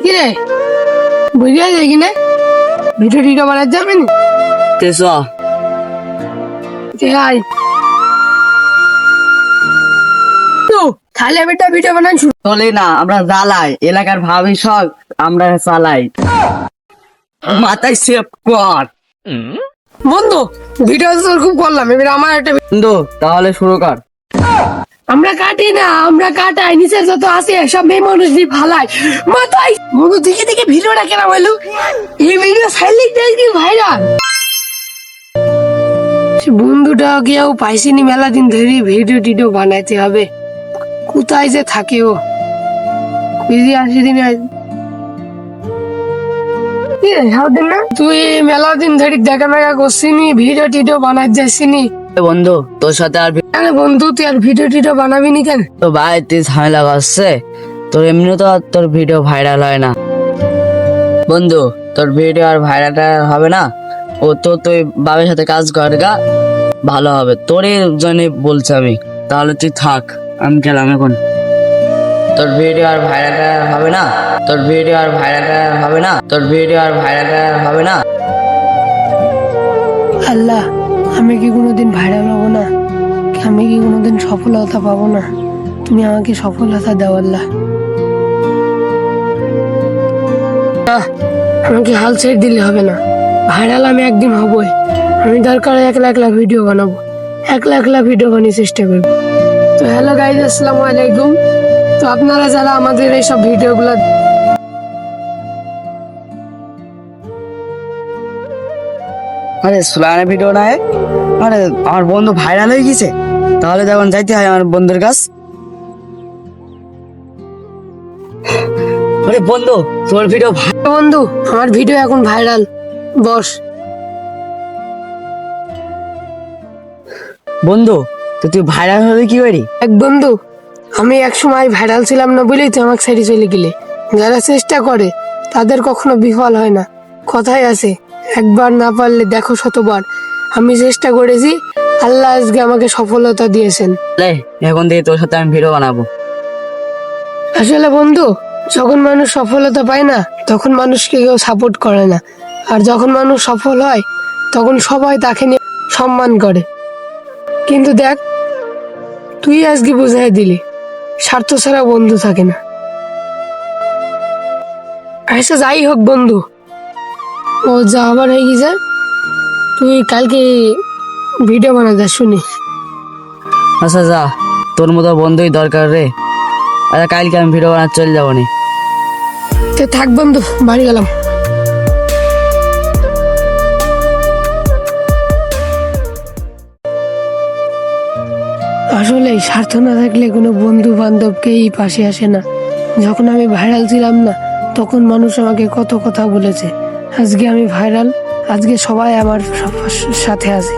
কি রে বুঝে যায় কি না ভিডিও টিডিও বানাতে যাবে না তেস আয় তো তাহলে আমি একটা ভিডিও বানান শুরু চলে না, আমরা জ্বালাই এলাকার ভাবি সব আমরা চালাই। মাথায় সেভ কর বন্ধু। ভিডিও তো খুব করলাম, এবার আমার একটা বন্ধু, তাহলে শুরু কর। আমরা কাটি না, আমরা কাটাই নিচের যত আছে সব মেয়ে মানুষ দিয়ে ফালাই মাথায়। বন্ধু দেখে দেখে ভিডিওটা কেন বললো এই ভিডিও সাইলেন্ট দেখি ভাইরাল। বন্ধুটা কেউ পাইছিনি, মেলা দিন ধরে ভিডিও টিডিও বানাইতে হবে। কোথায় যে থাকে ও, বিজি আসি দিন তুই মেলা দিন ধরে দেখা মেঘা করছিনি, ভিডিও টিডিও বানাই যাচ্ছিনি। বন্ধু তোর সাথে আর আরে বন্ধু তুই আর ভিডিও টিডিও বানাবি নি কেন? তো ভাই তুই ঝামেলা করছে, তোর এমনি তো আর তোর ভিডিও ভাইরাল হয় না। বন্ধু তোর ভিডিও আর ভাইরাল হবে না, ও তো তুই বাবার সাথে কাজ কর গা, ভালো হবে। তোরই জন্য বলছি আমি, তাহলে তুই থাক, আমি গেলাম এখন। তোর ভিডিও আর ভাইরাল হবে না, তোর ভিডিও আর ভাইরাল হবে না, তোর ভিডিও আর ভাইরাল হবে না। আল্লাহ, আমি কি কোনোদিন ভাইরাল হবো না? আমি কি কোনোদিন সফলতা পাবো না? তুমি আমাকে সফলতা দাও আল্লাহ। আমাকে হাল ছেড়ে দিলে হবে না, ভাইরাল আমি একদিন হবই। আমি দরকার একলা একলা ভিডিও বানাবো, একলা একলা ভিডিও বানিয়ে চেষ্টা করবো। তো হ্যালো গাইজ, আসসালামু আলাইকুম। তো আপনারা যারা আমাদের এইসব ভিডিওগুলো আরে সুলানের ভিডিও নাই, আরে আমার বন্ধু ভাইরাল হয়ে গেছে, তাহলে যখন যাইতে হয় আমার বন্ধুর কাছ। আরে বন্ধু তোর ভিডিও বন্ধু, আমার ভিডিও এখন ভাইরাল, বস। বন্ধু তো তুই ভাইরাল হবে কি করি? এক বন্ধু, আমি এক সময় ভাইরাল ছিলাম না বলেই তো আমাকে ছেড়ে চলে গেলে। যারা চেষ্টা করে তাদের কখনো বিফল হয় না, কথাই আছে একবার না পারলে দেখো শতবার। আমি চেষ্টা করেছি, আল্লাহ আজকে আমাকে সফলতা দিয়েছেন। এখন থেকে তোর সাথে আমি ভিডিও বানাবো। আসলে বন্ধু, যখন মানুষ সফলতা পায় না তখন মানুষকে কেউ সাপোর্ট করে না, আর যখন মানুষ সফল হয় তখন সবাই তাকে নিয়ে সম্মান করে। কিন্তু দেখ, তুই আজকে বুঝাই দিলি স্বার্থ ছাড়া বন্ধু থাকে না। আচ্ছা যাই হোক বন্ধু, ও যা আবার হয়ে গেছে, তুই কালকে ভিডিও বানাতে শুনি। আচ্ছা যা, তোর মতো বন্ধুই দরকার রে। আচ্ছা কালকে আমি ভিডিও বানাতে চলে যাবো নি। তো থাক বন্ধু, বাড়ি গেলাম। আসলে স্বার্থ না থাকলে কোনো বন্ধু বান্ধবকেই পাশে আসে না। যখন আমি ভাইরাল ছিলাম না তখন মানুষ আমাকে কত কথা বলেছে। আজকে আমি ভাইরাল, আজকে সবাই আমার সাথে আছে।